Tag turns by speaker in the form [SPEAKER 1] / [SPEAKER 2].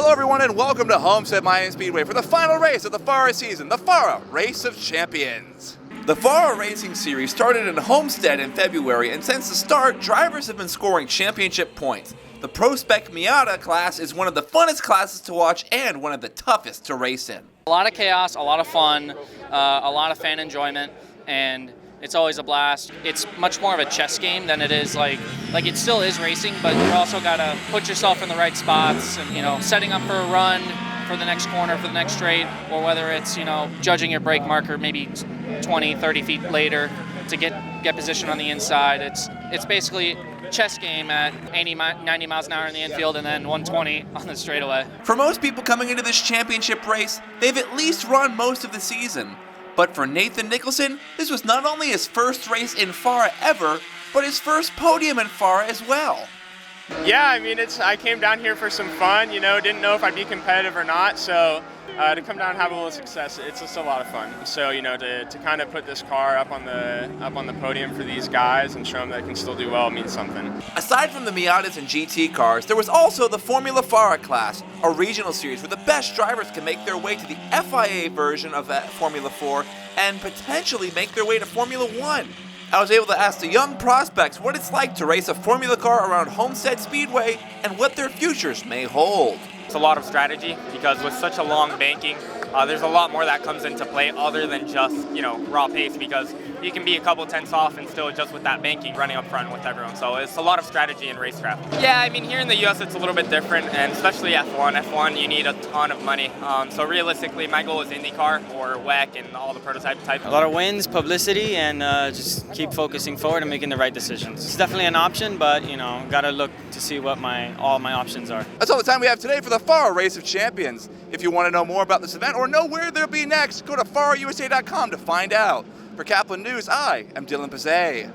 [SPEAKER 1] Hello everyone and welcome to Homestead Miami Speedway for the final race of the FARA season, the FARA Race of Champions. The FARA Racing Series started in Homestead in February, and since the start, drivers have been scoring championship points. The Pro Spec Miata class is one of the funnest classes to watch and one of the toughest to race in.
[SPEAKER 2] A lot of chaos, a lot of fun, a lot of fan enjoyment, and it's always a blast. It's much more of a chess game than it is like it still is racing, but you also got to put yourself in the right spots and, setting up for a run for the next corner, for the next straight, or whether it's, judging your brake marker maybe 20, 30 feet later to get position on the inside. It's basically chess game at 80, 90 miles an hour in the infield and then 120 on the straightaway.
[SPEAKER 1] For most people coming into this championship race, they've at least run most of the season. But for Nathan Nicholson, this was not only his first race in FARA ever, but his first podium in FARA as well.
[SPEAKER 3] Yeah, I came down here for some fun, didn't know if I'd be competitive or not, so to come down and have a little success, it's just a lot of fun. So, to kind of put this car up on the podium for these guys and show them that it can still do well means something.
[SPEAKER 1] Aside from the Miatas and GT cars, there was also the Formula FARA class, a regional series where the best drivers can make their way to the FIA version of that Formula 4 and potentially make their way to Formula 1. I was able to ask the young prospects what it's like to race a Formula car around Homestead Speedway and what their futures may hold.
[SPEAKER 4] It's a lot of strategy because with such a long banking, there's a lot more that comes into play other than just, raw pace, because you can be a couple tenths off and still just with that banking running up front with everyone. So it's a lot of strategy in racecraft. Yeah, here in the US it's a little bit different, and especially F1. F1, you need a ton of money. So realistically, my goal is IndyCar or WEC and all the prototype type.
[SPEAKER 5] A lot of wins, publicity, and just keep focusing forward and making the right decisions. It's definitely an option, but gotta look to see what all my options are.
[SPEAKER 1] That's all the time we have today for the FARA Race of Champions. If you want to know more about this event or know where they'll be next, go to farausa.com to find out. For Kaplan News, I am Dylan Pazay.